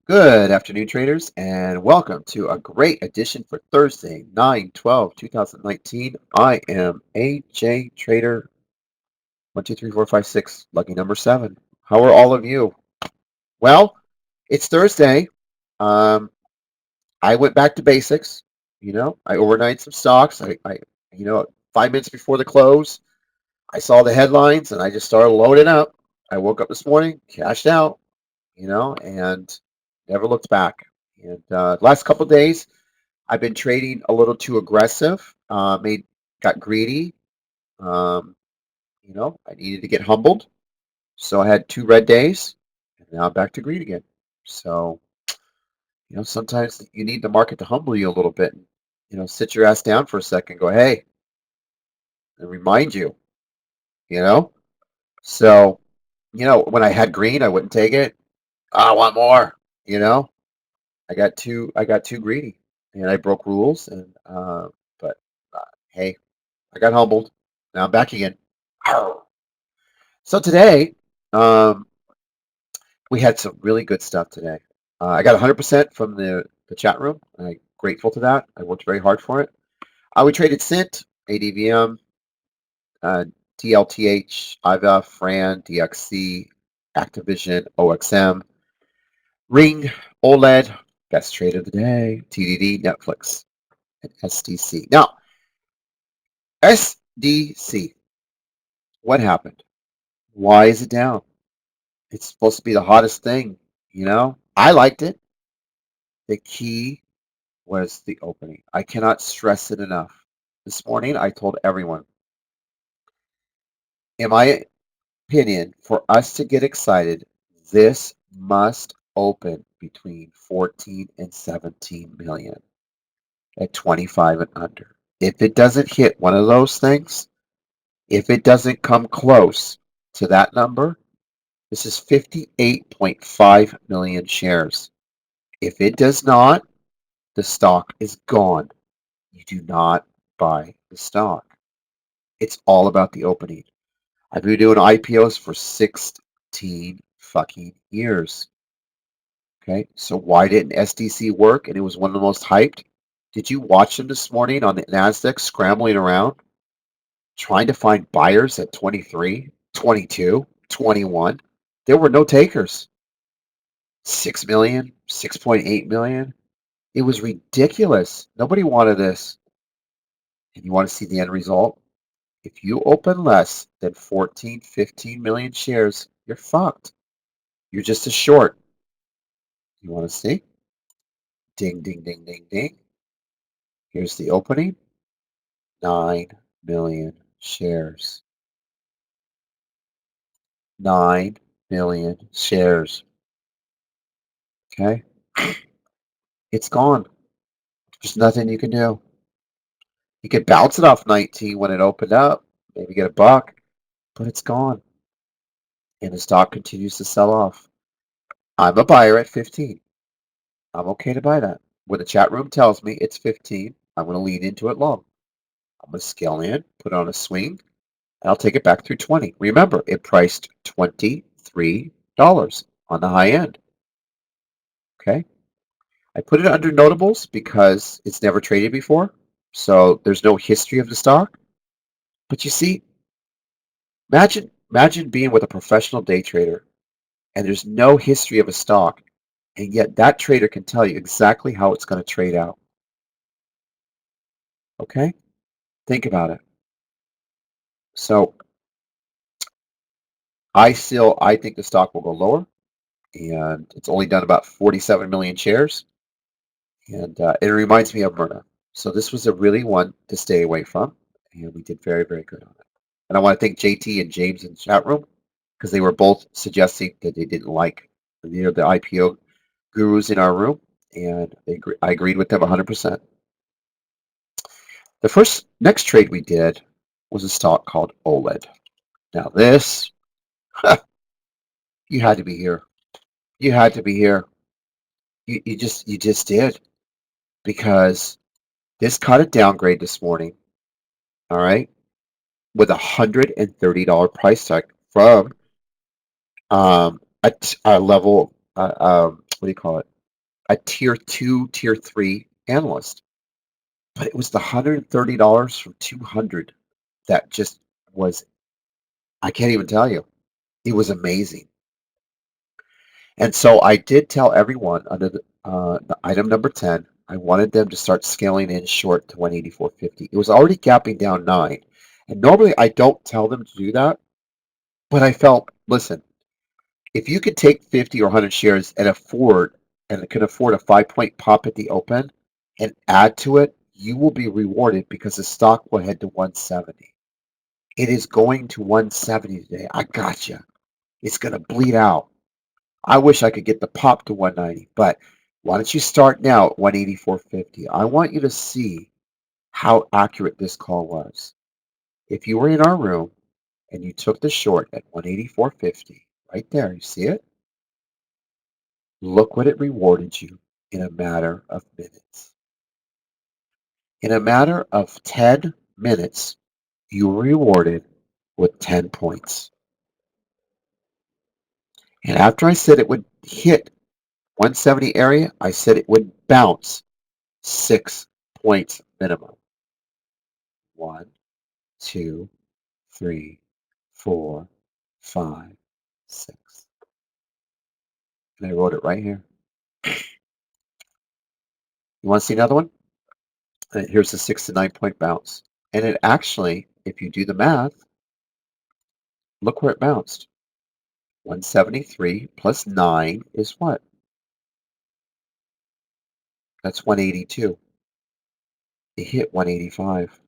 Good afternoon, traders, and welcome to a great edition for Thursday, 9/12/2019. I am AJ Trader 123456, lucky number 7. How are all of you? Well, it's Thursday. Um, I went back to basics. I overnight some stocks. 5 minutes before the close, I saw the headlines and I just started loading up. I woke up this morning, cashed out, and never looked back. And last couple of days, I've been trading a little too aggressive. Got greedy. Um, I needed to get humbled, so I had 2 red days, and now I'm back to greed again. So sometimes you need the market to humble you a little bit. Sit your ass down for a second. Go, hey, and remind you. You know. So when I had green, I wouldn't take it. I want more. You know. I got too greedy, and I broke rules. But hey, I got humbled. Now I'm back again. So today, um, we had some really good stuff today. I got 100% from the chat room. I'm grateful to that. I worked very hard for it. We traded Cint, ADVM, uh, TLTH, IVA, Fran, DXC, Activision, OXM, Ring, OLED, best trade of the day, TDD, Netflix, and SDC. Now, SDC, what happened? Why is it down? It's supposed to be the hottest thing. I liked it. The key was the opening. I cannot stress it enough. This morning, I told everyone, in my opinion, for us to get excited, this must open between 14 and 17 million at 25 and under. If it doesn't hit one of those things, if it doesn't come close to that number, this is 58.5 million shares. If it does not, the stock is gone. You do not buy the stock. It's all about the opening. I've been doing IPOs for 16 fucking years. Okay, so why didn't SDC work? And it was one of the most hyped. Did you watch them this morning on the NASDAQ scrambling around, trying to find buyers at 23, 22, 21? There were no takers. 6 million, 6.8 million. It was ridiculous. Nobody wanted this. And you want to see the end result? If you open less than 14, 15 million shares, you're fucked. You're just a short. You want to see? Ding, ding, ding, ding, ding. Here's the opening. 9 million shares. 9 million shares. Okay? It's gone. There's nothing you can do. You could bounce it off 19 when it opened up, maybe get a buck, but it's gone. And the stock continues to sell off. I'm a buyer at 15. I'm okay to buy that. When the chat room tells me it's 15, I'm going to lean into it long. I'm going to scale in, put on a swing, and I'll take it back through 20. Remember, it priced $23 on the high end. Okay? I put it under notables because it's never traded before, so there's no history of the stock. But you see, imagine being with a professional day trader and there's no history of a stock, and yet that trader can tell you exactly how it's going to trade out. Okay? Think about it. So I think the stock will go lower, and it's only done about 47 million shares, and it reminds me of Myrna. So this was a really one to stay away from, and we did very, very good on it. And I want to thank JT and James in the chat room because they were both suggesting that they didn't like the IPO gurus in our room, and I agreed with them 100%. The next trade we did was a stock called OLED. Now this, you had to be here. You had to be here. You just did, because this caught a downgrade this morning. All right, with $130 price tag from a level. What do you call it? a tier 2, tier 3 analyst. But it was the $130 from 200 that just was, I can't even tell you. It was amazing. And so I did tell everyone under the item number 10, I wanted them to start scaling in short to 184.50. It was already gapping down 9. And normally I don't tell them to do that, but I felt, listen, if you could take 50 or 100 shares and can afford a 5-point pop at the open and add to it, you will be rewarded because the stock will head to 170. It is going to 170 today. I got you. It's going to bleed out. I wish I could get the pop to 190, but why don't you start now at 184.50? I want you to see how accurate this call was. If you were in our room and you took the short at 184.50, right there, you see it? Look what it rewarded you in a matter of minutes. In a matter of 10 minutes, you were rewarded with 10 points. And after I said it would hit 170 area, I said it would bounce 6 points minimum. 1, 2, 3, 4, 5, 6. And I wrote it right here. You want to see another one? And here's the 6 to 9 point bounce. And it actually, if you do the math, look where it bounced. 173 plus 9 is what? That's 182. It hit 185.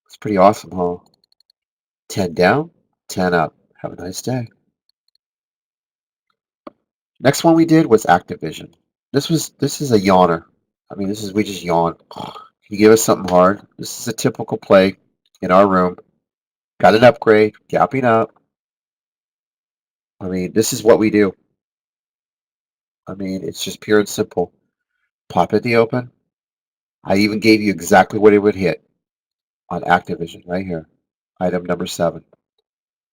It's pretty awesome, huh? 10 down, 10 up. Have a nice day. Next one we did was Activision. This is a yawner. I mean, we just yawn. Can you give us something hard? This is a typical play in our room. Got an upgrade, gapping up. I mean, this is what we do. I mean, it's just pure and simple. Pop at the open. I even gave you exactly what it would hit on Activision right here. Item number 7.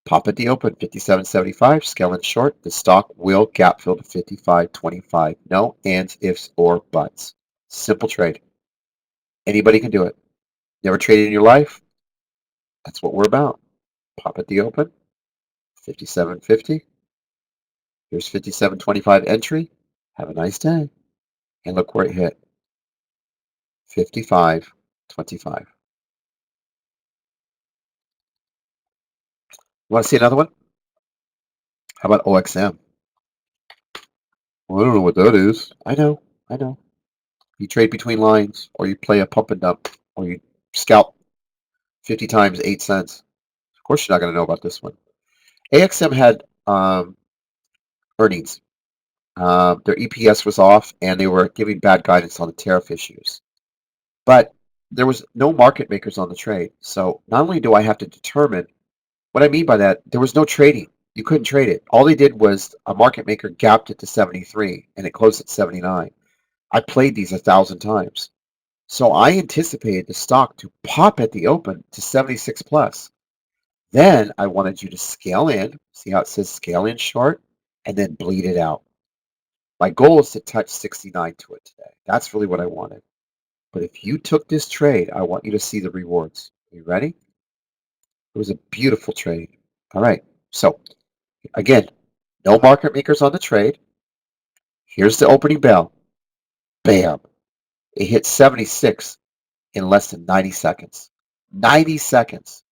Pop at the open, 57.75, scale in short. The stock will gap fill to 55.25. No ands, ifs, or buts. Simple trade. Anybody can do it. Never traded in your life? That's what we're about. Pop at the open, 57.50. Here's 57.25 entry. Have a nice day. And look where it hit. 55.25. You want to see another one? How about OXM? Well, I don't know what that is. I know. You trade between lines, or you play a pump and dump, or you scalp 50 times 8 cents. Of course, you're not going to know about this one. AXM had earnings. Their EPS was off, and they were giving bad guidance on the tariff issues. But there was no market makers on the trade. So not only do I have to determine what I mean by that, there was no trading. You couldn't trade it. All they did was a market maker gapped it to 73, and it closed at 79. I played these 1,000 times. So I anticipated the stock to pop at the open to 76 plus. Then I wanted you to scale in, see how it says scale in short, and then bleed it out. My goal is to touch 69 to it today. That's really what I wanted. But if you took this trade, I want you to see the rewards. Are you ready? It was a beautiful trade. All right. So again, no market makers on the trade. Here's the opening bell. Bam. It hit 76 in less than 90 seconds. 90 seconds.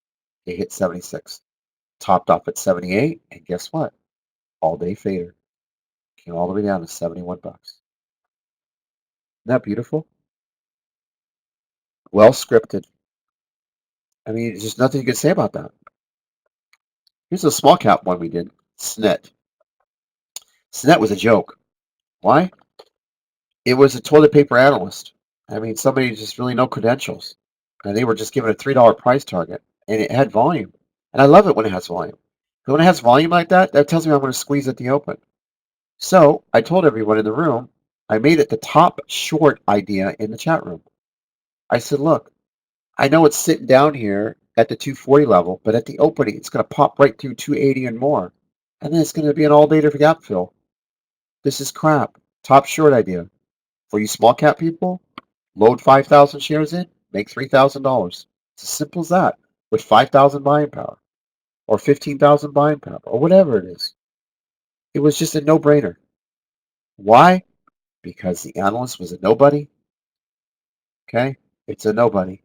It hit 76. Topped off at 78. And guess what? All day fader. Came all the way down to 71 bucks. Isn't that beautiful? Well scripted. I mean, there's just nothing you can say about that. Here's a small cap one we did. SNET. SNET was a joke. Why? It was a toilet paper analyst. I mean, somebody just really no credentials. And they were just given a $3 price target. And it had volume. And I love it when it has volume. But when it has volume like that, that tells me I'm going to squeeze at the open. So I told everyone in the room, I made it the top short idea in the chat room. I said, look, I know it's sitting down here at the 240 level, but at the opening, it's going to pop right through 280 and more. And then it's going to be an all-day gap fill. This is crap. Top short idea. For you small cap people, load 5,000 shares in, make $3,000. It's as simple as that with 5,000 buying power or 15,000 buying power or whatever it is. It was just a no-brainer. Why? Because the analyst was a nobody. Okay? It's a nobody.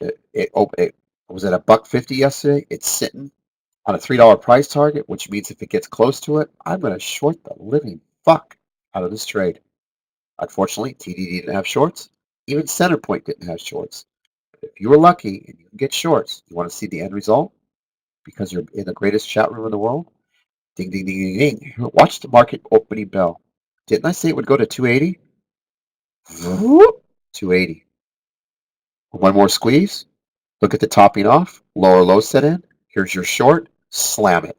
It was at $1.50 yesterday. It's sitting on a $3 price target, which means if it gets close to it, I'm going to short the living fuck out of this trade. Unfortunately, TD didn't have shorts. Even Centerpoint didn't have shorts. But if you were lucky and you can get shorts, you want to see the end result because you're in the greatest chat room in the world? Ding, ding, ding, ding, ding. Watch the market opening bell. Didn't I say it would go to 280? 280. One more squeeze. Look at the topping off. Lower low set in. Here's your short. Slam it.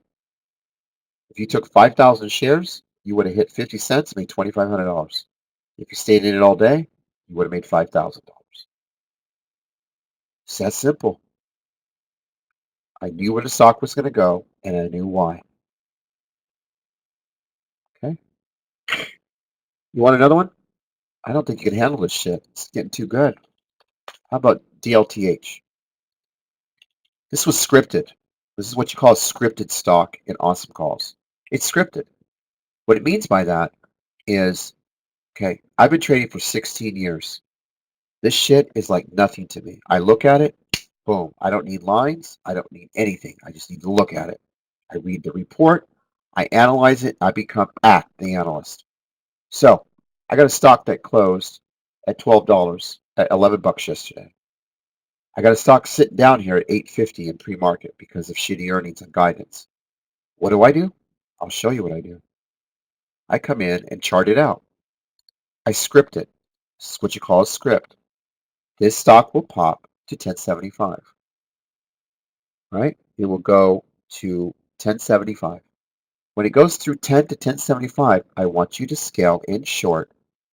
If you took 5,000 shares, you would have hit 50 cents and made $2,500. If you stayed in it all day, you would have made $5,000. It's that simple. I knew where the stock was going to go, and I knew why. Okay? You want another one? I don't think you can handle this shit. It's getting too good. How about DLTH? This was scripted. This is what you call a scripted stock in Awesome Calls. It's scripted. What it means by that is, okay, I've been trading for 16 years. This shit is like nothing to me. I look at it, boom. I don't need lines. I don't need anything. I just need to look at it. I read the report. I analyze it. I become the analyst. So I got a stock that closed at $12 at $11 yesterday. I got a stock sitting down here at $8.50 in pre-market because of shitty earnings and guidance. What do? I'll show you what I do. I come in and chart it out. I script it. This is what you call a script. This stock will pop to 1075. Right? It will go to 1075. When it goes through 10 to 1075, I want you to scale in short,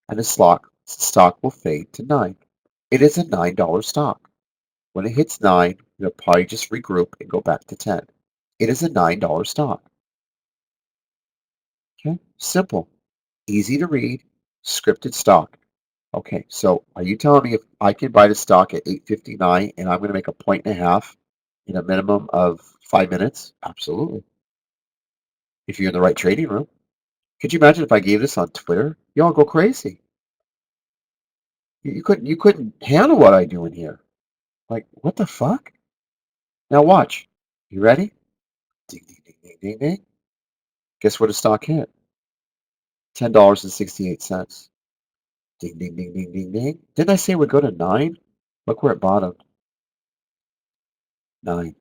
and the stock will fade to 9. It is a $9 stock. When it hits 9, you'll probably just regroup and go back to 10. It is a $9 stock. Okay? Simple. Easy to read. Scripted stock. Okay, so are you telling me if I can buy the stock at 8.59 and I'm going to make a point and a half in a minimum of 5 minutes? Absolutely. If you're in the right trading room. Could you imagine if I gave this on Twitter? Y'all go crazy. You couldn't handle what I do in here. Like, what the fuck? Now watch. You ready? Ding, ding, ding, ding, ding, ding. Guess where the stock hit? $10.68. Ding, ding, ding, ding, ding, ding. Didn't I say it would go to 9? Look where it bottomed. 9.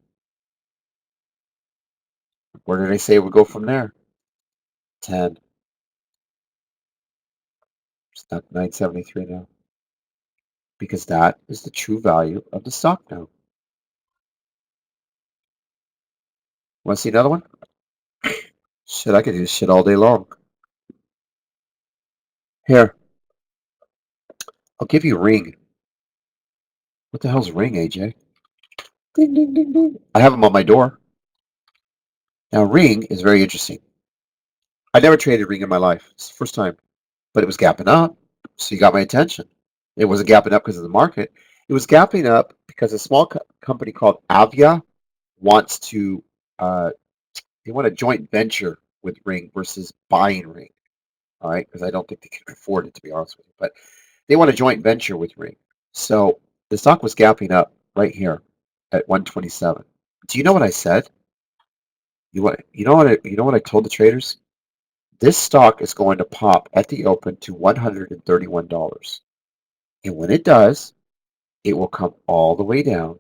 Where did I say it would go from there? 10. It's not 973 now. Because that is the true value of the stock now. Want to see another one? Shit, I could do this shit all day long. Here, I'll give you Ring. What the hell's Ring, AJ? Ding, ding, ding, ding. I have them on my door. Now, Ring is very interesting. I never traded Ring in my life. It's the first time. But it was gapping up, so you got my attention. It wasn't gapping up because of the market. It was gapping up because a small company called Avia wants to, they want a joint venture with Ring versus buying Ring. All right, because I don't think they can afford it, to be honest with you. But they want a joint venture with Ring. So the stock was gapping up right here at 127. Do you know what I said? You know what I told the traders? This stock is going to pop at the open to $131. And when it does, it will come all the way down.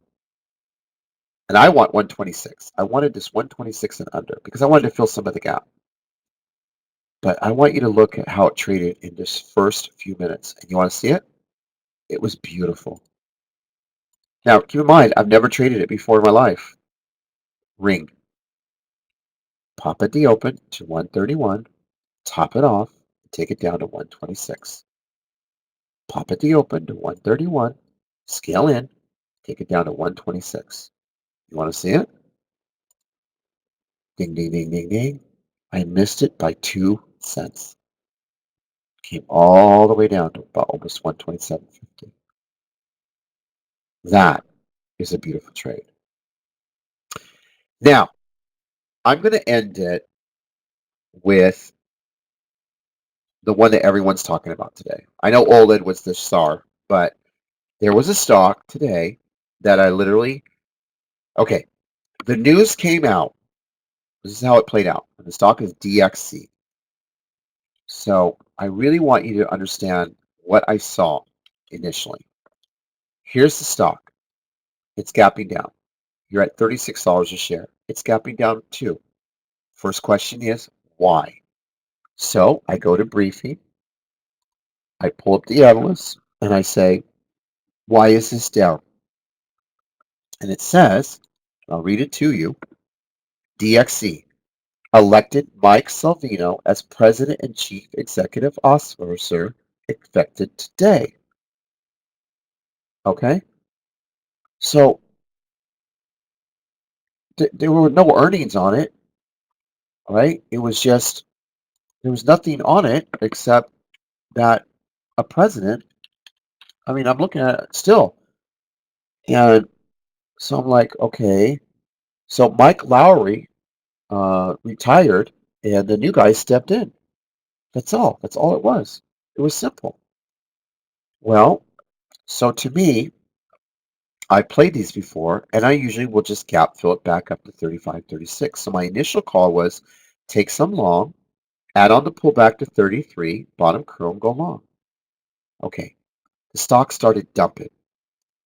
And I want 126. I wanted this 126 and under because I wanted to fill some of the gap. But I want you to look at how it traded in this first few minutes. And you want to see it? It was beautiful. Now, keep in mind, I've never traded it before in my life. Ring. Pop at the open to 131. Top it off. And take it down to 126. Pop at the open to 131. Scale in. Take it down to 126. You want to see it? Ding, ding, ding, ding, ding. I missed it by 2 cents. Came all the way down to about almost 127.50. That is a beautiful trade. Now, I'm going to end it with the one that everyone's talking about today. I know OLED was the star, but there was a stock today that I literally, okay, the news came out. This is how it played out. And the stock is DXC. So I really want you to understand what I saw initially. Here's the stock. It's gapping down. You're at $36 a share. It's gapping down too. First question is, why? So I go to briefing. I pull up the analyst and I say, why is this down? And it says, I'll read it to you, DXC elected Mike Salvino as President and Chief Executive Officer effective today. Okay? So there were no earnings on it, right? It was just, there was nothing on it except that a president, I mean, I'm looking at it still. And so I'm like, okay. So Mike Lowry retired and the new guy stepped in. That's all. That's all it was. It was simple. Well, so to me, I played these before, and I usually will just gap fill it back up to 35, 36. So my initial call was take some long, add on the pullback to 33, bottom curl, and go long. Okay, the stock started dumping.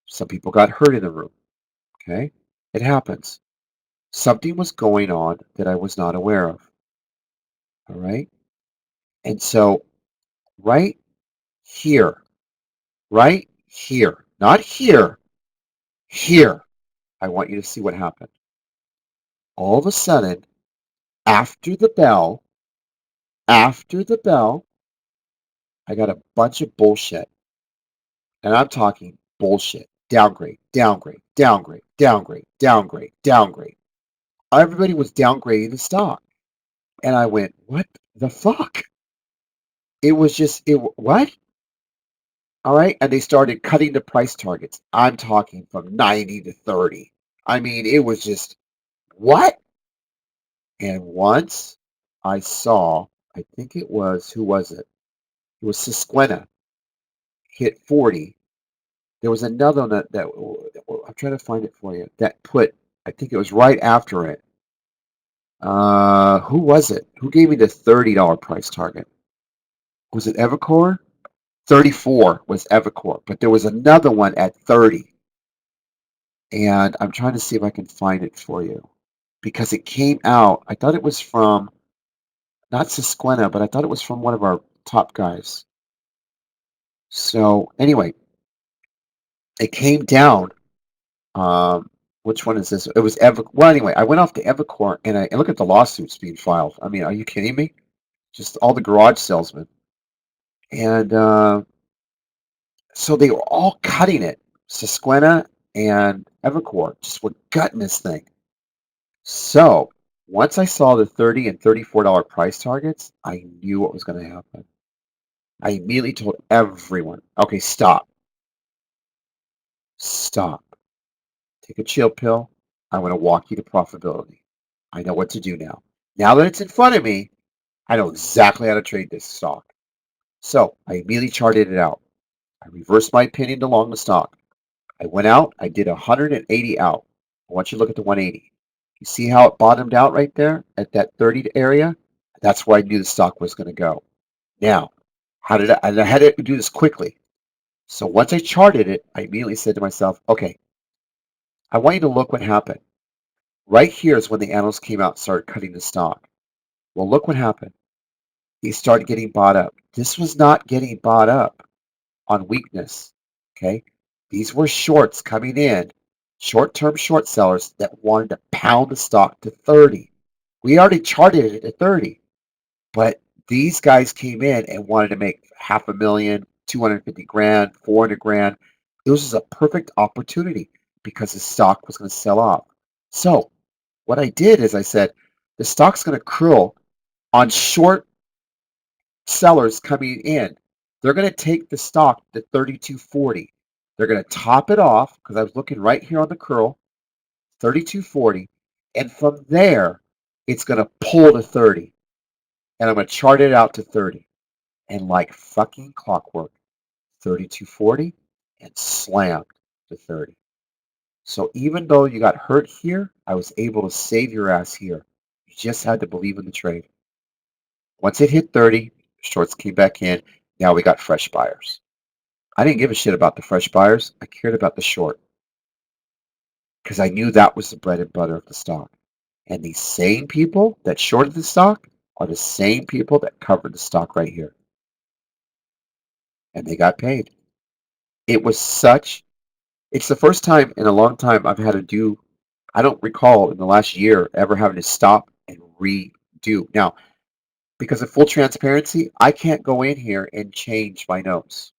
Some people got hurt in the room. Okay, it happens. Something was going on that I was not aware of. All right, and so right here, not here, here, I want you to see what happened. All of a sudden, after the bell, I got a bunch of bullshit. And I'm talking bullshit. Downgrade, downgrade, downgrade, downgrade, downgrade, downgrade. Everybody was downgrading the stock. And I went, what the fuck? It was just, what? All right. And they started cutting the price targets. I'm talking from 90 to 30. I mean, it was just, what? And once I saw, I think it was, who was it? It was Susquehanna hit 40. There was another one that I'm trying to find it for you that put, I think it was right after it. Who was it? Who gave me the $30 price target? Was it Evercore? 34 was Evercore, but there was another one at 30. And I'm trying to see if I can find it for you because it came out. I thought it was from not Susquehanna, but I thought it was from one of our top guys. So anyway, it came down. Which one is this? It was Well, anyway, I went off to Evercore and I look at the lawsuits being filed. I mean, are you kidding me? Just all the garage salesmen. And so they were all cutting it. Susquehanna and Evercore just were gutting this thing. So once I saw the $30 and $34 price targets, I knew what was going to happen. I immediately told everyone, okay, stop. Stop. Take a chill pill. I'm going to walk you to profitability. I know what to do now. Now that it's in front of me, I know exactly how to trade this stock. So I immediately charted it out. I reversed my opinion along the stock. I went out. I did 180 out. I want you to look at the 180. You see how it bottomed out right there at that 30 area? That's where I knew the stock was going to go. Now, I had to do this quickly. So once I charted it, I immediately said to myself, okay, I want you to look what happened. Right here is when the analysts came out and started cutting the stock. Well, look what happened. They started getting bought up. This was not getting bought up on weakness. Okay. These were shorts coming in, short-term short sellers that wanted to pound the stock to 30. We already charted it at 30, but these guys came in and wanted to make $500,000, 250 grand, 400 grand. It was just a perfect opportunity because the stock was going to sell off. So what I did is I said, the stock's going to curl on short sellers coming in. They're going to take the stock to 32.40. They're going to top it off because I was looking right here on the curl, 32.40, and from there it's going to pull to 30, and I'm going to chart it out to 30, and like fucking clockwork, 32.40 and slammed to 30. So even though you got hurt here, I was able to save your ass here. You just had to believe in the trade. Once it hit 30, shorts came back in. Now we got fresh buyers. I didn't give a shit about the fresh buyers. I cared about the short because I knew that was the bread and butter of the stock. And these same people that shorted the stock are the same people that covered the stock right here. And they got paid. It was such, it's the first time in a long time I've had to do, I don't recall in the last year ever having to stop and redo. Now, because of full transparency, I can't go in here and change my notes.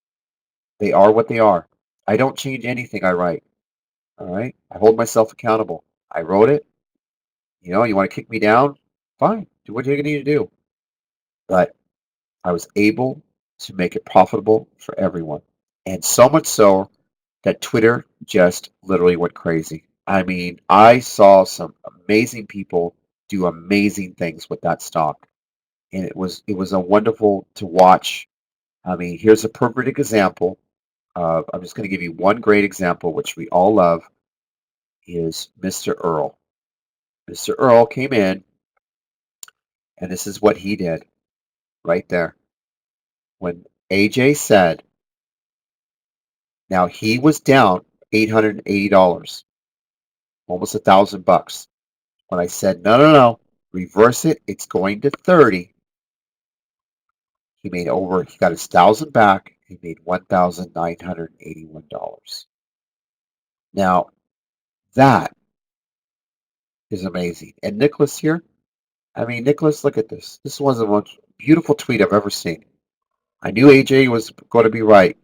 They are what they are. I don't change anything I write. All right. I hold myself accountable. I wrote it. You know, you want to kick me down? Fine. Do what you need to do. But I was able to make it profitable for everyone. And so much so that Twitter just literally went crazy. I mean, I saw some amazing people do amazing things with that stock. And it was a wonderful to watch. I mean, here's a perfect example of, I'm just going to give you one great example, which we all love, is Mr. Earl. Mr. Earl came in, and this is what he did right there. When AJ said, now he was down $880, almost $1,000. When I said, no, no, no, reverse it, it's going to 30, he got his 1,000 back. He made $1,981. Now, that is amazing. And Nicholas here, I mean, Nicholas, look at this. This was the most beautiful tweet I've ever seen. I knew AJ was going to be right.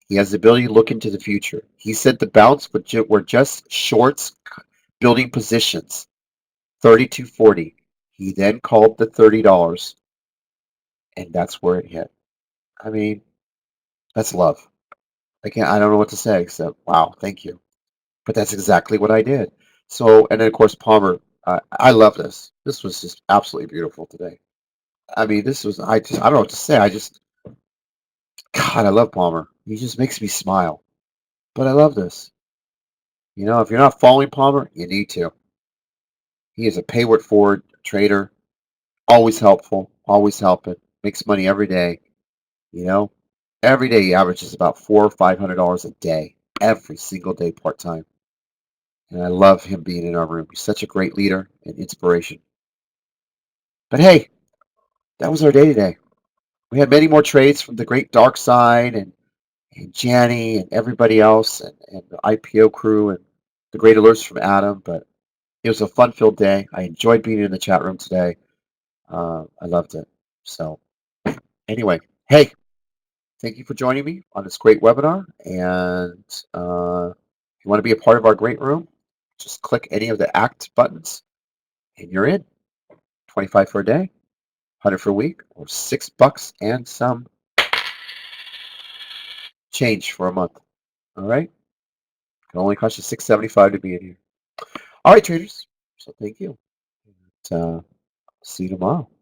He has the ability to look into the future. He said the bounce were just shorts building positions, 32.40. He then called the $30, and that's where it hit. I mean, that's love. I don't know what to say except, wow, thank you. But that's exactly what I did. So, and then of course, Palmer, I love this. This was just absolutely beautiful today. I mean, I don't know what to say. God, I love Palmer. He just makes me smile. But I love this. You know, if you're not following Palmer, you need to. He is a pay what forward trader, always helpful, always helping, makes money every day. You know, every day he averages about $400 or $500 a day, every single day part time. And I love him being in our room. He's such a great leader and inspiration. But hey, that was our day today. We had many more trades from the great dark side and Janny and everybody else and the IPO crew and the great alerts from Adam. But it was a fun-filled day. I enjoyed being in the chat room today. I loved it. So anyway, hey, thank you for joining me on this great webinar. And if you want to be a part of our great room, just click any of the act buttons and you're in. 25 for a day, 100 for a week, or $6 and some change for a month. All right? It can only cost you $6.75 to be in here. All right, traders. So thank you. And, see you tomorrow.